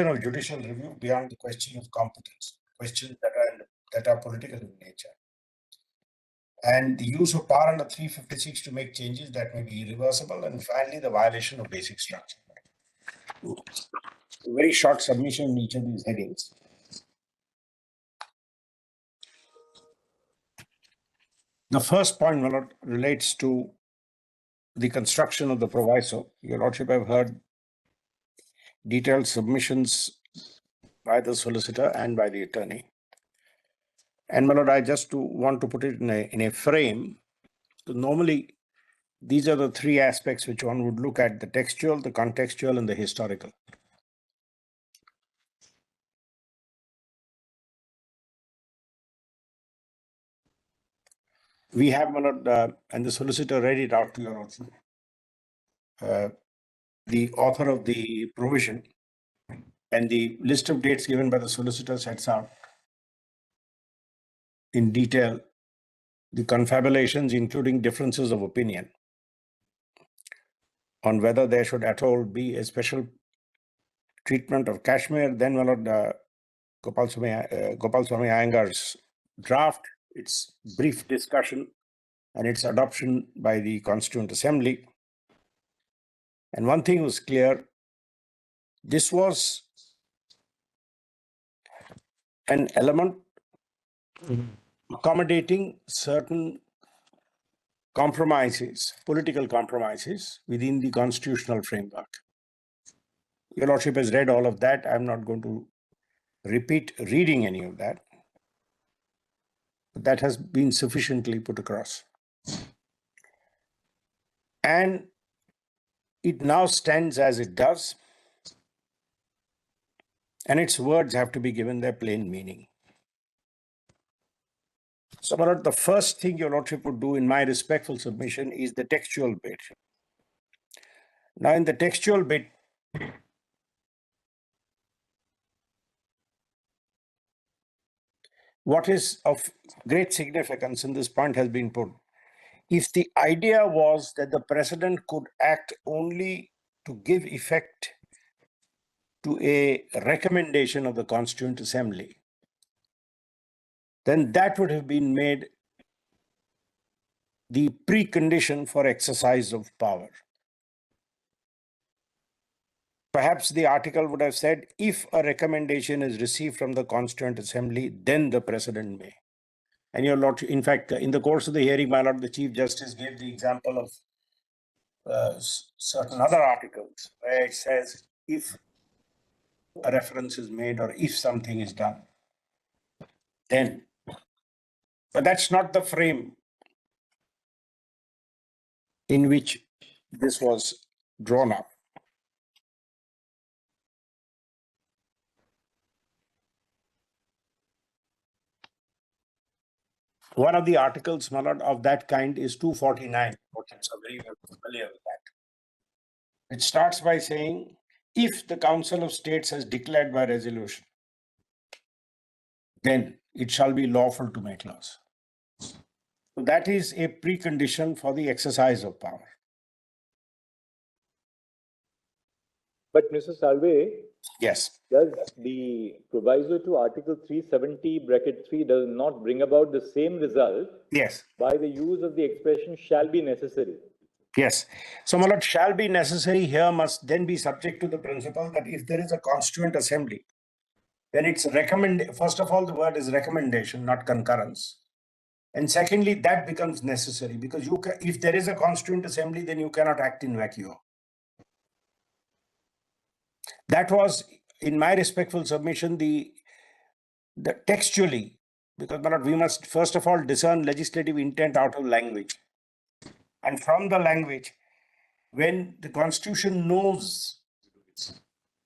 of judicial review beyond the question of competence, questions that are political in nature, and the use of power under 356 to make changes that may be irreversible, and finally, the violation of basic structure. A very short submission in each of these headings. The first point, my lord, relates to the construction of the proviso. Your lordship have heard detailed submissions by the solicitor and by the attorney. And my lord, I just want to put it in a frame. So normally, these are the three aspects which one would look at: the textual, the contextual, and the historical. We have, my lord, and the solicitor read it out to your lordship. The author of the provision and the list of dates given by the solicitor sets out in detail the confabulations, including differences of opinion on whether there should at all be a special treatment of Kashmir. Then, my lord, Gopal Swami Iyengar's draft, its brief discussion, and its adoption by the Constituent Assembly. And one thing was clear: this was an element accommodating certain compromises, political compromises within the constitutional framework. Your lordship has read all of that. I'm not going to repeat reading any of that. But that has been sufficiently put across. And it now stands as it does. And its words have to be given their plain meaning. So, my lord, the first thing your lordship would do in my respectful submission is the textual bit. Now, in the textual bit, what is of great significance in this point has been put. If the idea was that the president could act only to give effect to a recommendation of the Constituent Assembly, then that would have been made the precondition for exercise of power. Perhaps the article would have said, if a recommendation is received from the Constituent Assembly, then the president may. And your lord, in fact, in the course of the hearing, my lord, the Chief Justice gave the example of certain other articles where it says, if a reference is made or if something is done, then. But that's not the frame in which this was drawn up. One of the articles, my lord, of that kind is 249. Merchants are very familiar with that. It starts by saying, if the Council of States has declared by resolution, then it shall be lawful to make laws. So that is a precondition for the exercise of power. But Mr. Salve, yes, does the proviso to Article 370(3) does not bring about the same result? Yes. By the use of the expression shall be necessary. Yes. So, my lord, shall be necessary here must then be subject to the principle that if there is a Constituent Assembly, then it's first of all, the word is recommendation, not concurrence. And secondly, that becomes necessary because if there is a Constituent Assembly, then you cannot act in vacuo. That was, in my respectful submission, the textually, because my lord, we must first of all discern legislative intent out of language. And from the language, when the Constitution knows,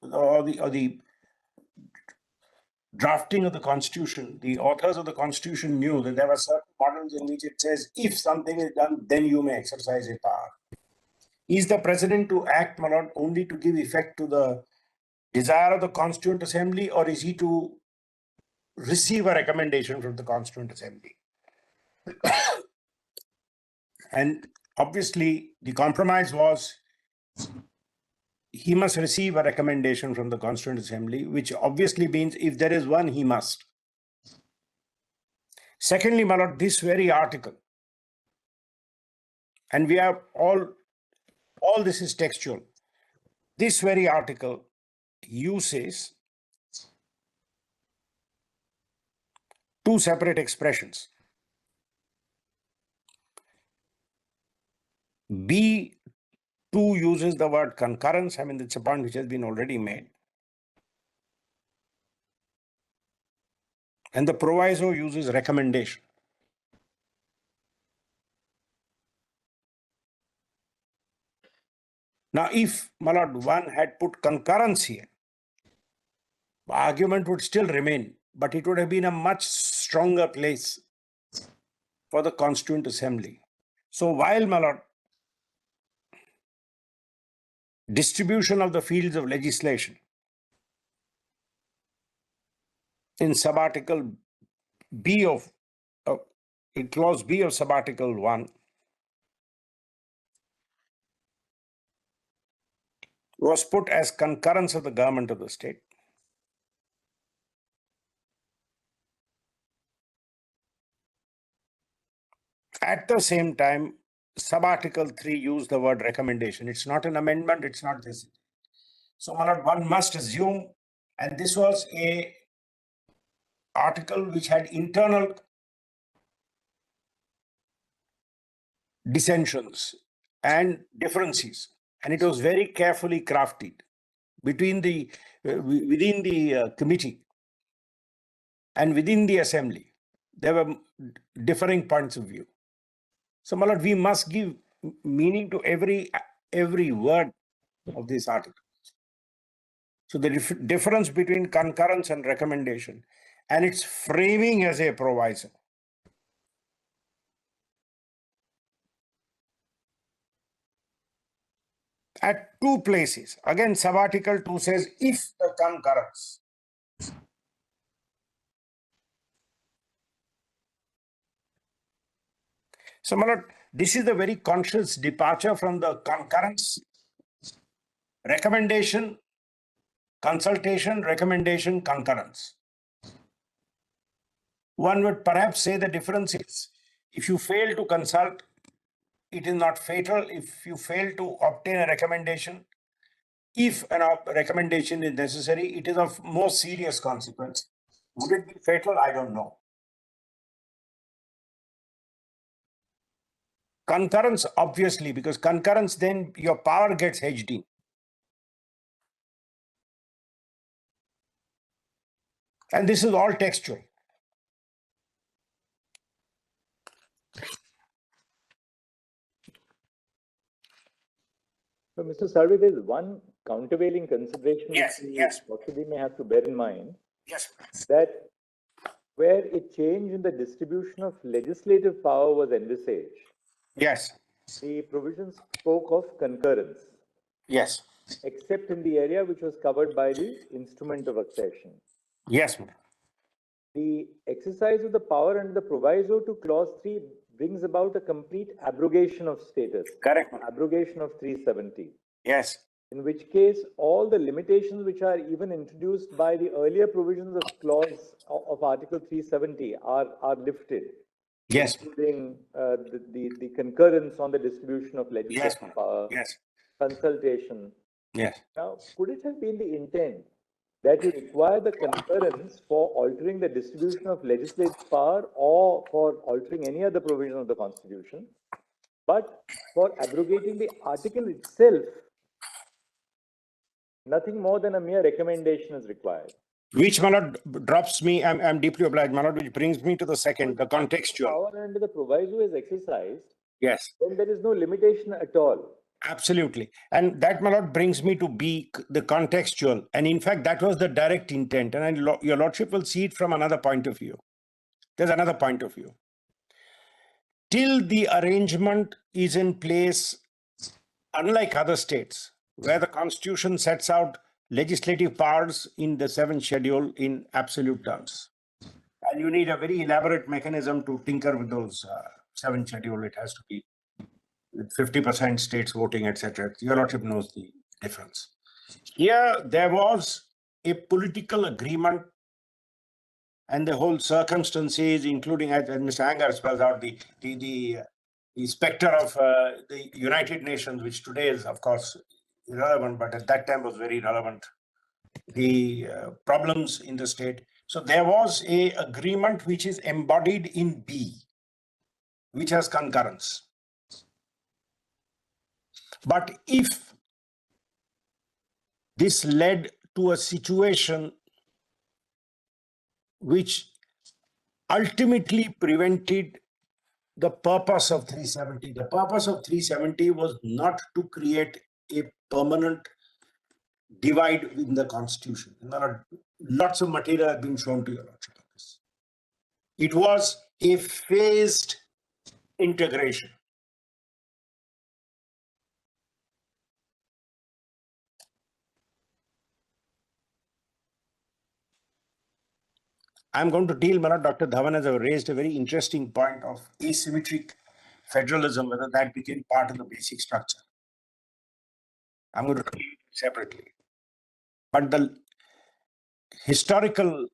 or the drafting of the Constitution, the authors of the Constitution knew that there were certain models in which it says, if something is done, then you may exercise a power. Is the president to act, my lord, only to give effect to the desire of the Constituent Assembly, or is he to receive a recommendation from the Constituent Assembly? And obviously, the compromise was he must receive a recommendation from the Constituent Assembly, which obviously means if there is one, he must. Secondly, my lord, this very article, and we have all this is textual. This very article uses two separate expressions. B2 uses the word concurrence. I mean, it's a point which has been already made. And the proviso uses recommendation. Now, if, my lord, one had put concurrence here, the argument would still remain, but it would have been a much stronger place for the Constituent Assembly. So while, my lord, distribution of the fields of legislation in subarticle B of, in clause B of subarticle 1 was put as concurrence of the government of the state. At the same time, subarticle 3 used the word recommendation. It's not an amendment, it's not this. So, my lord, one must assume, and this was a article which had internal dissensions and differences, and it was very carefully crafted between the within the committee and within the assembly. There were differing points of view. So, my lord, we must give meaning to every word of this article. So the difference between concurrence and recommendation and its framing as a proviso. At two places, again, subarticle 2 says, if the concurrence. So, my lord, this is a very conscious departure from the concurrence, recommendation, consultation, recommendation, concurrence. One would perhaps say the difference is, if you fail to consult, it is not fatal. If you fail to obtain a recommendation, if a recommendation is necessary, it is of more serious consequence. Would it be fatal? I don't know. Concurrence, obviously, because concurrence, then your power gets hedged in. And this is all textual. So, Mr. Salve, there is one countervailing consideration Yes, which yes. we possibly may have to bear in mind. Yes. That where a change in the distribution of legislative power was envisaged, Yes. the provisions spoke of concurrence, Yes. except in the area which was covered by the instrument of accession. Yes, ma'am. The exercise of the power under the proviso to clause 3 brings about a complete abrogation of status. Correct, ma'am. Abrogation of 370. Yes. In which case, all the limitations which are even introduced by the earlier provisions of clause of Article 370 are lifted. Yes. Including the concurrence on the distribution of legislative power, Yes. consultation. Yes. Now, could it have been the intent that you require the concurrence for altering the distribution of legislative power or for altering any other provision of the Constitution, but for abrogating the article itself, nothing more than a mere recommendation is required? Which, my lord, drops me, I'm deeply obliged, my lord, which brings me to the second, the contextual. Power under the proviso is exercised, Yes. then there is no limitation at all. Absolutely. And that, my lord, brings me to B, the contextual. And in fact, that was the direct intent. And your lordship will see it from another point of view. There's another point of view. Till the arrangement is in place, unlike other states, where the Constitution sets out legislative powers in the 7th schedule in absolute terms. And you need a very elaborate mechanism to tinker with those 7th schedule. It has to be with 50% states voting, etc. Your lordship knows the difference. Here, there was a political agreement and the whole circumstances, including, as Mr. Anger spells out, the specter of the United Nations, which today is, of course, irrelevant, but at that time was very relevant, the problems in the state. So there was a agreement which is embodied in B, which has concurrence. But if this led to a situation which ultimately prevented the purpose of 370. The purpose of 370 was not to create a permanent divide in the constitution. There are lots of material has been shown to you. It was a phased integration. I'm going to deal, Manoj. Dr. Dhawan has raised a very interesting point of asymmetric federalism, whether that became part of the basic structure. I'm going to deal it separately. But the historical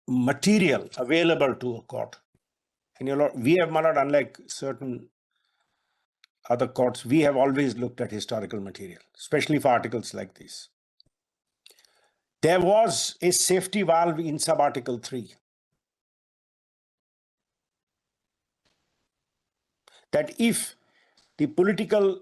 material available to a court, and we have, Manoj, unlike certain other courts, we have always looked at historical material, especially for articles like this. There was a safety valve in sub-article 3 that if the political